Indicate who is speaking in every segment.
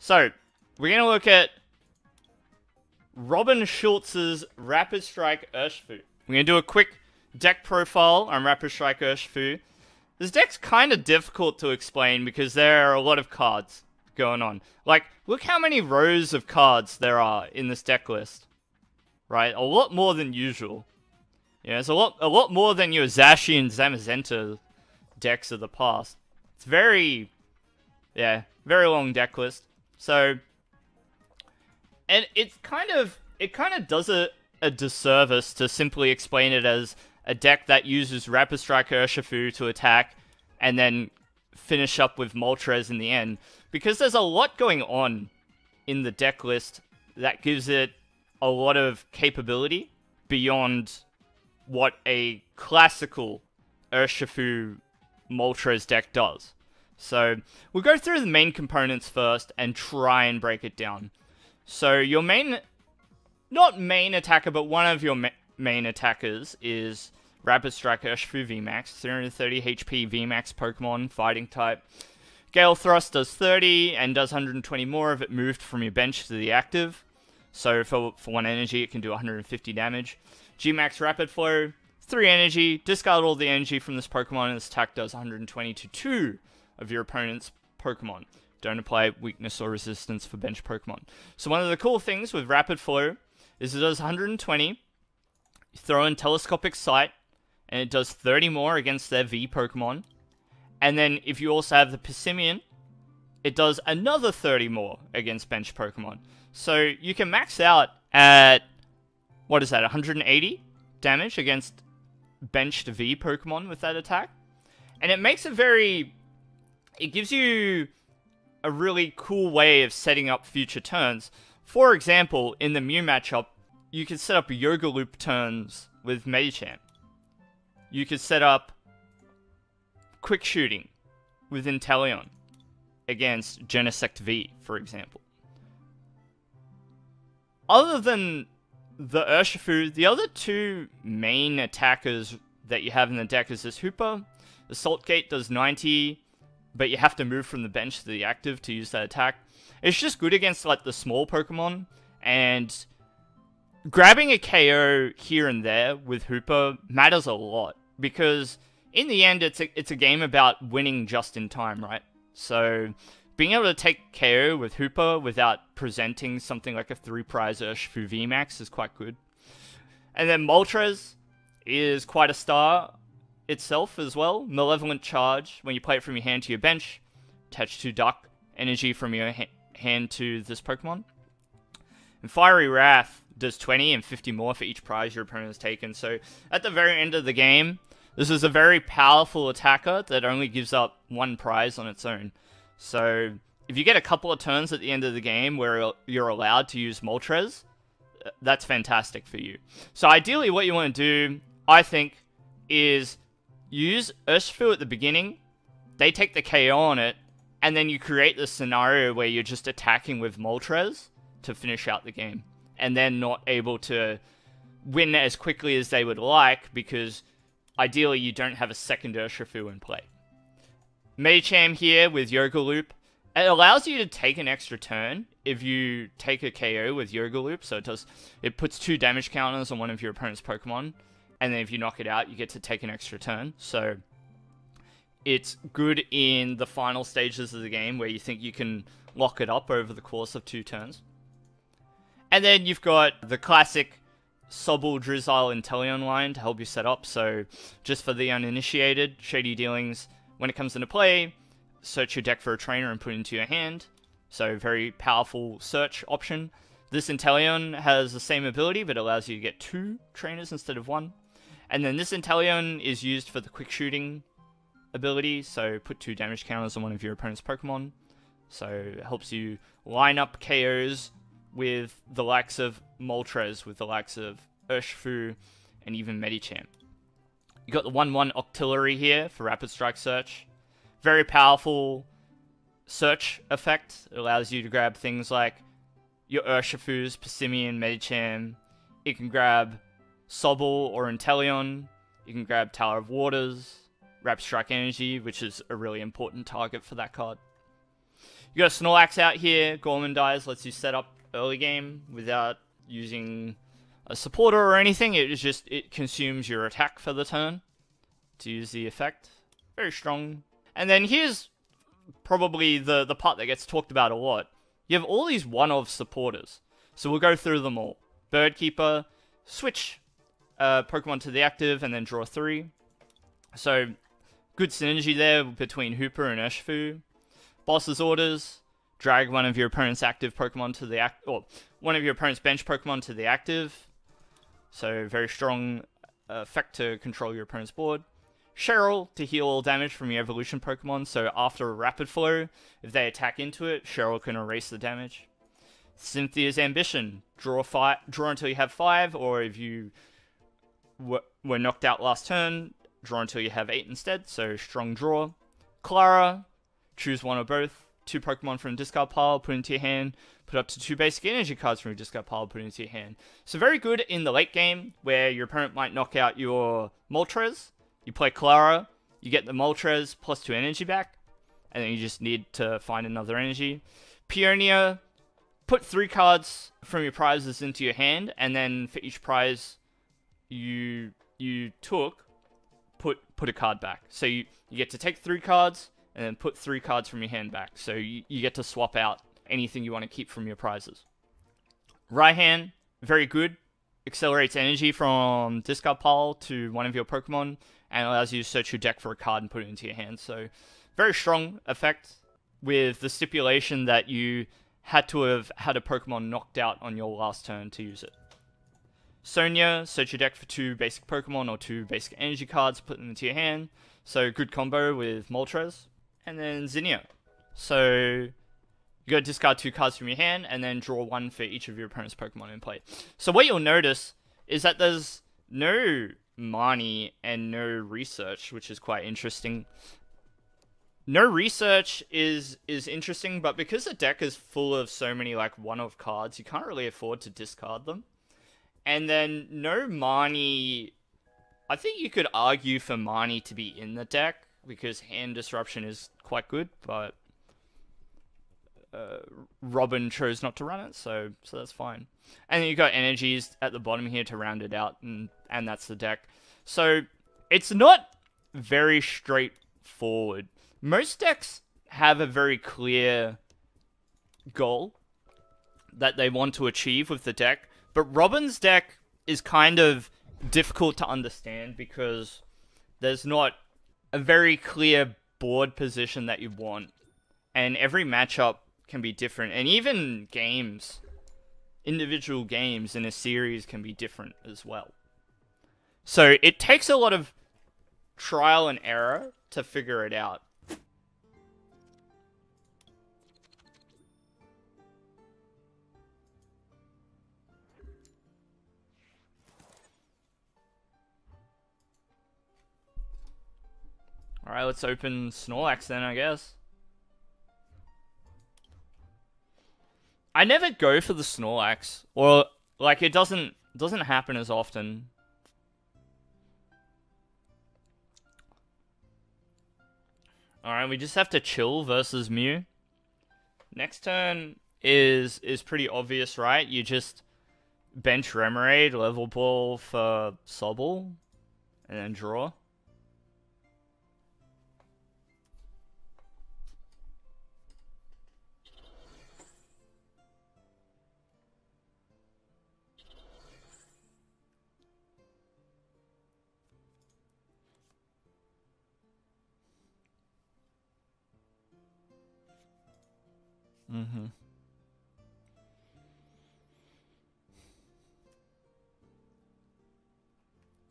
Speaker 1: So, we're going to look at Robin Schulz's Rapid Strike Urshifu. We're going to do a quick deck profile on Rapid Strike Urshifu. This deck's kind of difficult to explain because there are a lot of cards going on. Like, look how many rows of cards there are in this deck list. Right? A lot more than usual. Yeah, it's a lot more than your Zashi and Zamazenta decks of the past. It's very long deck list. So, and it kind of does a disservice to simply explain it as a deck that uses Rapid Strike Urshifu to attack and then finish up with Moltres in the end. Because there's a lot going on in the deck list that gives it a lot of capability beyond what a classical Urshifu Moltres deck does. So, we'll go through the main components first and try and break it down. So, your not main attacker, but one of your main attackers is Rapid Strike Urshifu VMAX, 330 HP VMAX Pokemon, fighting type. Gale Thrust does 30 and does 120 more if it moved from your bench to the active. So, for 1 energy, it can do 150 damage. G-Max Rapid Flow, 3 energy, discard all the energy from this Pokemon, and this attack does 120 to 2 of your opponent's Pokemon. Don't apply weakness or resistance for bench Pokemon. So one of the cool things with Rapid Flow is it does 120, you throw in Telescopic Sight, and it does 30 more against their V Pokemon. And then if you also have the Persimmon, it does another 30 more against bench Pokemon. So you can max out at, what is that, 180 damage against benched V Pokemon with that attack. And it makes it gives you a really cool way of setting up future turns. For example, in the Mew matchup, you could set up Yoga Loop turns with Medicham. You could set up Quick Shooting with Inteleon against Genesect V, for example. Other than the Urshifu, the other two main attackers that you have in the deck is this Hooper. Assault Gate does 90, but you have to move from the bench to the active to use that attack. It's just good against like the small Pokemon, and grabbing a KO here and there with Hooper matters a lot, because in the end it's a game about winning just in time, right? So being able to take KO with Hooper without presenting something like a 3-prize Urshifu VMAX is quite good. And then Moltres is quite a star itself as well. Malevolent Charge, when you play it from your hand to your bench, attach 2 Dark Energy from your hand to this Pokemon. And Fiery Wrath does 20 and 50 more for each prize your opponent has taken. So at the very end of the game, this is a very powerful attacker that only gives up 1 prize on its own. So if you get a couple of turns at the end of the game where you're allowed to use Moltres, that's fantastic for you. So ideally what you want to do, I think, is use Urshifu at the beginning, they take the KO on it, and then you create this scenario where you're just attacking with Moltres to finish out the game. And they're not able to win as quickly as they would like, because ideally you don't have a second Urshifu in play. Medicham here with Yoga Loop, it allows you to take an extra turn if you take a KO with Yoga Loop. So it puts 2 damage counters on one of your opponent's Pokemon, and then if you knock it out, you get to take an extra turn. So it's good in the final stages of the game where you think you can lock it up over the course of 2 turns. And then you've got the classic Sobble, Drizzile, Inteleon line to help you set up. So just for the uninitiated, Shady Dealings, when it comes into play, search your deck for a trainer and put it into your hand. So very powerful search option. This Inteleon has the same ability, but allows you to get 2 trainers instead of 1. And then this Inteleon is used for the Quick Shooting ability, so put 2 damage counters on one of your opponent's Pokemon. So it helps you line up KOs with the likes of Moltres, with the likes of Urshifu, and even Medicham. You got the 1/1 Octillery here for Rapid Strike Search. Very powerful search effect. It allows you to grab things like your Urshifus, Persimmon, Medicham. You can grab Sobble or Inteleon. You can grab Tower of Waters, Rapid Strike Energy, which is a really important target for that card. You got Snorlax out here. Gorman dies, lets you set up early game without using a supporter or anything. It consumes your attack for the turn to use the effect. Very strong. And then here's probably the part that gets talked about a lot. You have all these one-of supporters. So we'll go through them all. Bird Keeper, switch Pokemon to the active, and then draw 3. So, good synergy there between Hooper and Urshifu. Boss's Orders, drag one of your opponent's active Pokemon to the or one of your opponent's bench Pokemon to the active. So, very strong effect to control your opponent's board. Cheryl to heal all damage from your evolution Pokemon. So, after a Rapid Flow, if they attack into it, Cheryl can erase the damage. Cynthia's Ambition, draw until you have 5, or if you were knocked out last turn, draw until you have 8 instead, so strong draw. Clara, choose one or both, 2 Pokemon from the discard pile, put into your hand, put up to 2 basic energy cards from your discard pile, put into your hand. So very good in the late game, where your opponent might knock out your Moltres, you play Clara, you get the Moltres plus 2 energy back, and then you just need to find another energy. Peonia, put 3 cards from your prizes into your hand, and then for each prize you took, put a card back. So you get to take 3 cards, and then put 3 cards from your hand back. So you get to swap out anything you want to keep from your prizes. Raihan, very good. Accelerates energy from discard pile to one of your Pokemon, and allows you to search your deck for a card and put it into your hand. So very strong effect, with the stipulation that you had to have had a Pokemon knocked out on your last turn to use it. Sonia, search your deck for 2 basic Pokemon or 2 basic energy cards, put them into your hand. So good combo with Moltres. And then Zinnia. So you gotta discard 2 cards from your hand and then draw 1 for each of your opponent's Pokemon in play. So what you'll notice is that there's no Marnie and no research, which is quite interesting. No research is interesting, but because the deck is full of so many like one-of cards, you can't really afford to discard them. And then no Marnie, I think you could argue for Marnie to be in the deck, because hand disruption is quite good, but Robin chose not to run it, so that's fine. And then you've got energies at the bottom here to round it out, and that's the deck. So it's not very straightforward. Most decks have a very clear goal that they want to achieve with the deck, but Robin's deck is kind of difficult to understand because there's not a very clear board position that you want, and every matchup can be different, and even games, individual games in a series can be different as well. So it takes a lot of trial and error to figure it out. Alright, let's open Snorlax then, I guess. I never go for the Snorlax, or like it doesn't happen as often. Alright, we just have to chill versus Mew. Next turn is pretty obvious, right? You just bench Remoraid, level ball for Sobble, and then draw.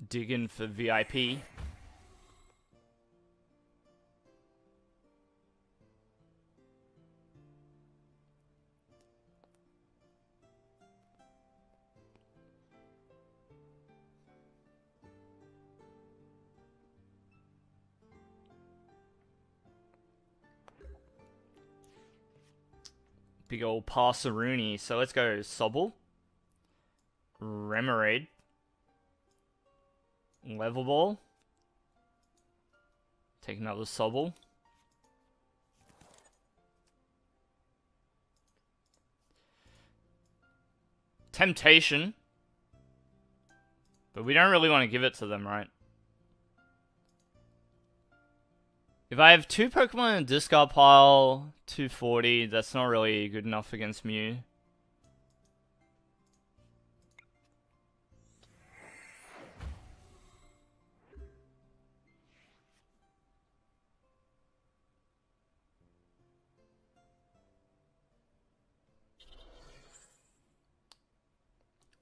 Speaker 1: Digging for VIP. Big old Parseroony. So let's go Sobble. Remoraid. Level Ball. Take another Sobble. Temptation. But we don't really want to give it to them, right? If I have 2 Pokemon in a discard pile, 240, that's not really good enough against Mew.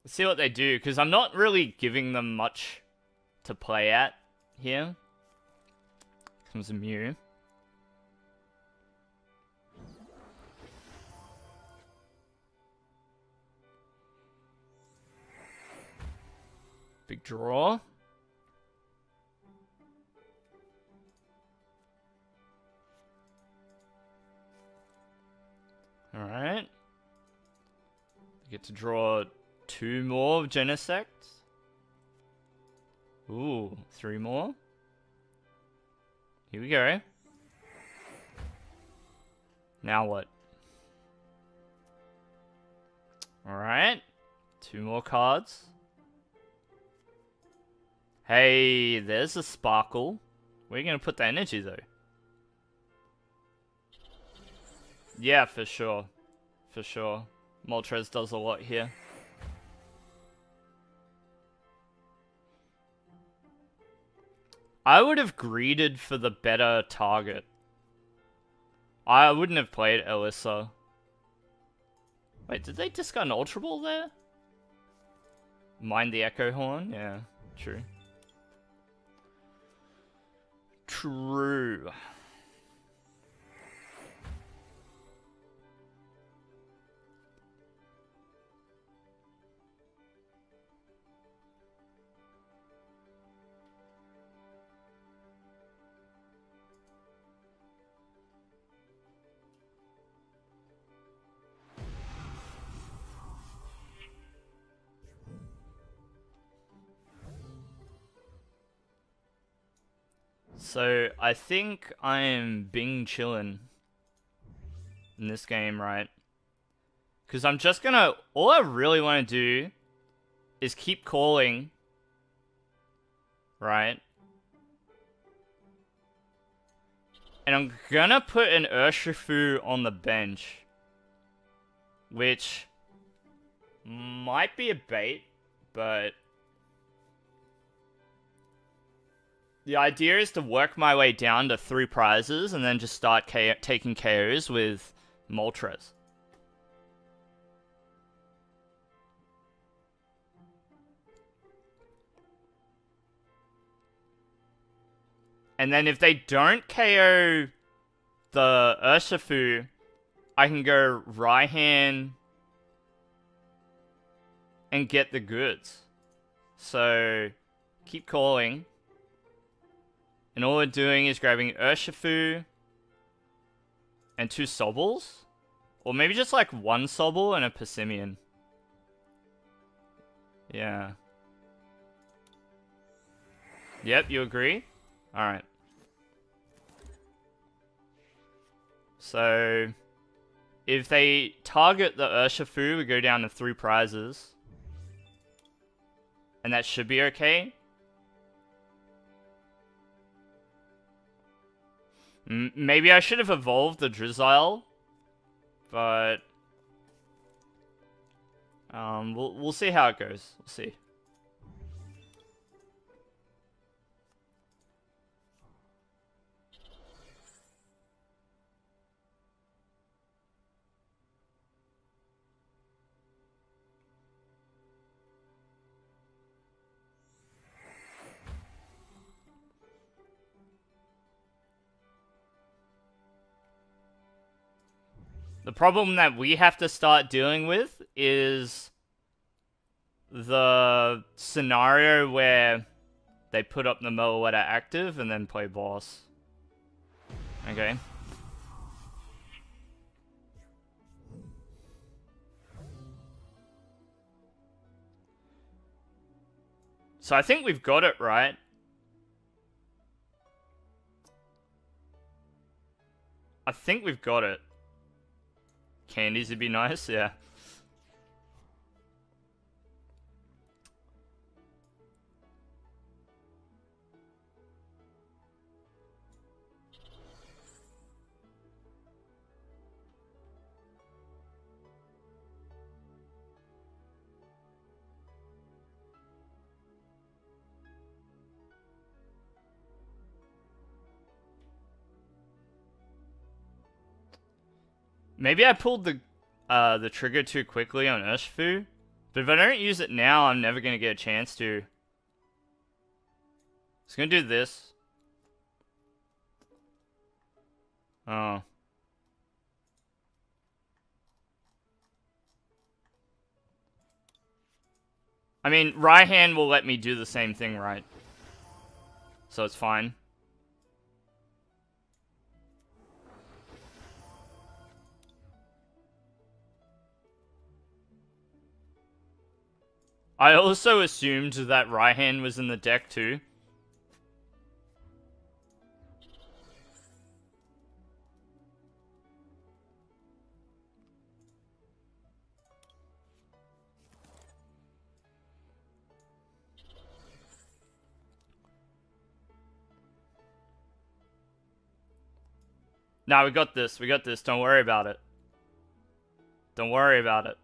Speaker 1: Let's see what they do, because I'm not really giving them much to play at here. Comes a Mew. Big draw. Alright. Get to draw 2 more of Genesect. Ooh, 3 more. Here we go. Now what? Alright. 2 more cards. Hey, there's a Sparkle. Where are you going to put the energy, though? Yeah, for sure. For sure. Moltres does a lot here. I would have greeded for the better target. I wouldn't have played Elissa. Wait, did they discard an Ultra Ball there? Mind the Echo Horn? Yeah, true. True. So, I think I'm Bing chillin' in this game, right? Because I'm just gonna... All I really want to do is keep calling, right? And I'm gonna put an Urshifu on the bench, which might be a bait, but... The idea is to work my way down to 3 prizes and then just start taking KOs with Moltres. And then if they don't KO the Urshifu, I can go Raihan and get the goods. So, keep calling. And all we're doing is grabbing Urshifu and 2 Sobbles. Or maybe just like 1 Sobble and a Persimmon. Yeah. Yep, you agree? Alright. So, if they target the Urshifu, we go down to 3 prizes. And that should be okay. Maybe I should have evolved the Drizzile, but we'll see how it goes. We'll see. The problem that we have to start dealing with is the scenario where they put up the Meloetta active and then play boss. Okay. So I think we've got it right. I think we've got it. Candies would be nice, yeah. Maybe I pulled the trigger too quickly on Urshifu. But if I don't use it now, I'm never going to get a chance to. Just going to do this. Oh. I mean, right hand will let me do the same thing, right? So it's fine. I also assumed that right hand was in the deck too. Nah, we got this. We got this. Don't worry about it. Don't worry about it.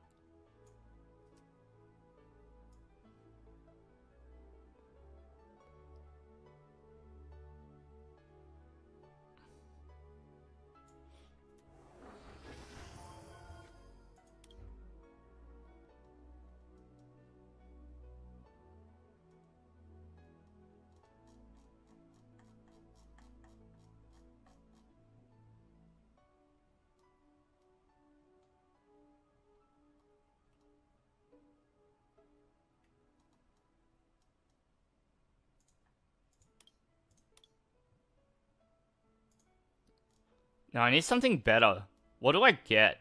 Speaker 1: No, I need something better. What do I get?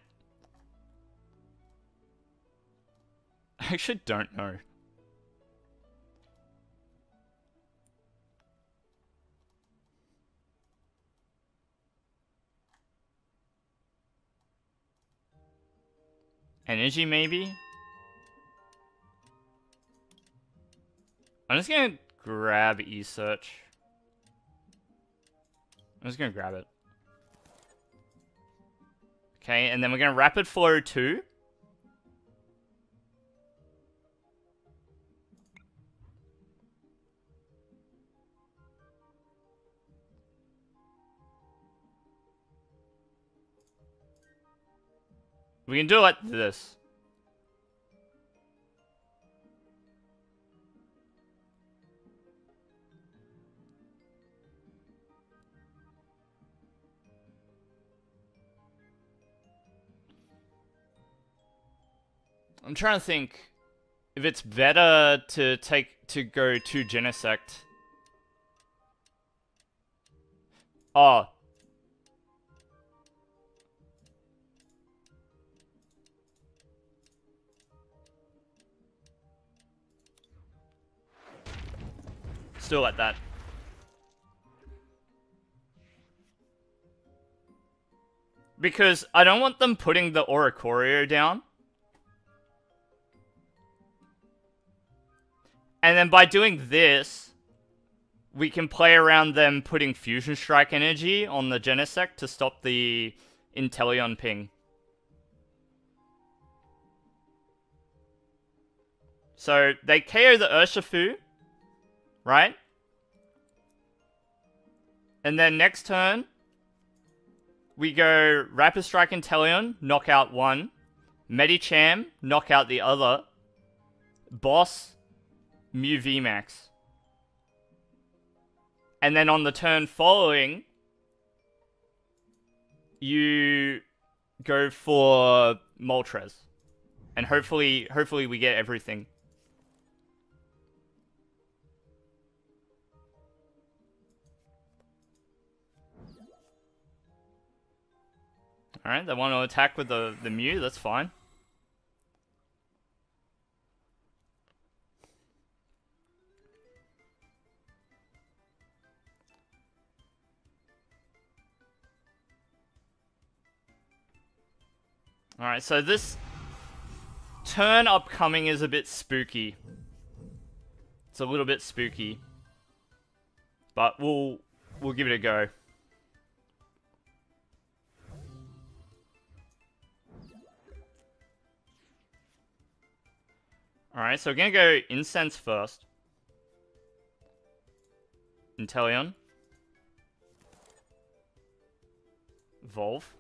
Speaker 1: I actually don't know. Energy, maybe? I'm just gonna grab E-Search. I'm just gonna grab it. Okay, and then we're gonna Rapid Flow 2. We can do it like this. I'm trying to think if it's better to go to Genesect. Oh. Still like that. Because I don't want them putting the Oricorio down. And then by doing this, we can play around them putting Fusion Strike energy on the Genesect to stop the Inteleon ping. So they KO the Urshifu, right? And then next turn, we go Rapid Strike Inteleon, knock out one. Medicham, knock out the other. Boss, Mew VMAX. And then on the turn following, you go for Moltres. And hopefully we get everything. Alright, they want to attack with the Mew, that's fine. Alright, so this turn upcoming is a bit spooky. It's a little bit spooky. But we'll give it a go. Alright, so we're gonna go Incense first. Inteleon. Evolve.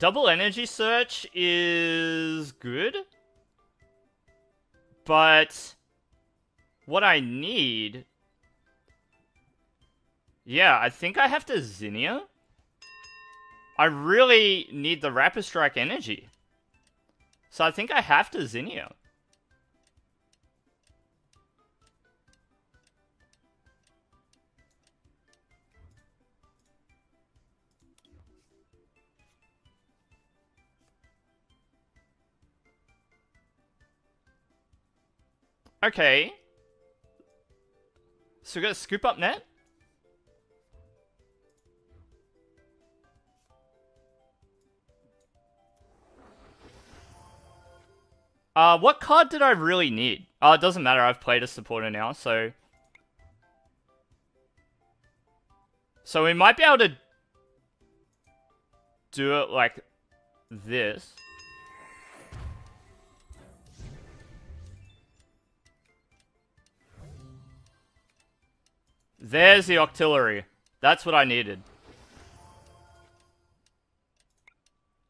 Speaker 1: Double energy search is good. But what I need... Yeah, I think I have to Zinnia. I really need the Rapid Strike energy. So I think I have to Zinnia. Okay. So we got a scoop up net. What card did I really need? Oh, it doesn't matter. I've played a supporter now, so... So we might be able to do it like this. There's the Octillery. That's what I needed.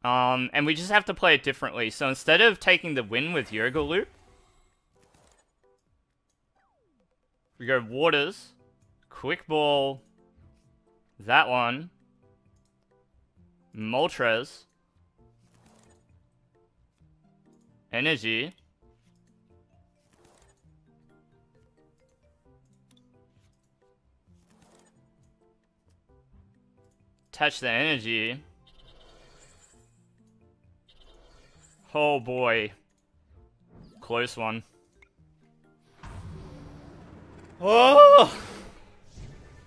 Speaker 1: And we just have to play it differently. So instead of taking the win with Yoga Loop, we go Waters, Quick Ball, that one, Moltres, Energy, attach the energy. Oh boy. Close one. Oh!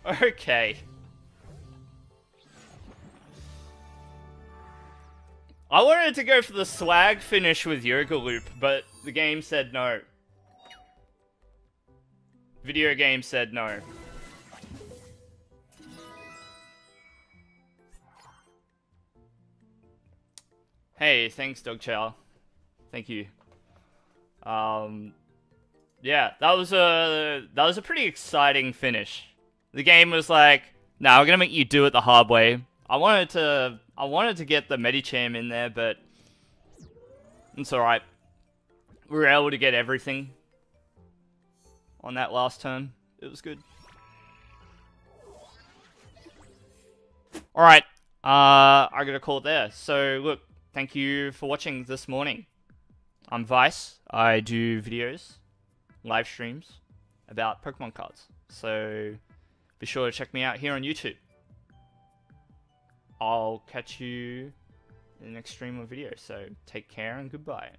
Speaker 1: Okay. I wanted to go for the swag finish with Yoga Loop, but the game said no. Video game said no. Hey, thanks, Dog Chow. Thank you. Yeah, that was a pretty exciting finish. The game was like, nah, we're gonna make you do it the hard way. I wanted to get the Medicham in there, but it's alright. We were able to get everything on that last turn. It was good. Alright, I gotta call it there. So, look, thank you for watching this morning. I'm Vice. I do videos, live streams about Pokemon cards. So be sure to check me out here on YouTube. I'll catch you in the next stream or video. So take care and goodbye.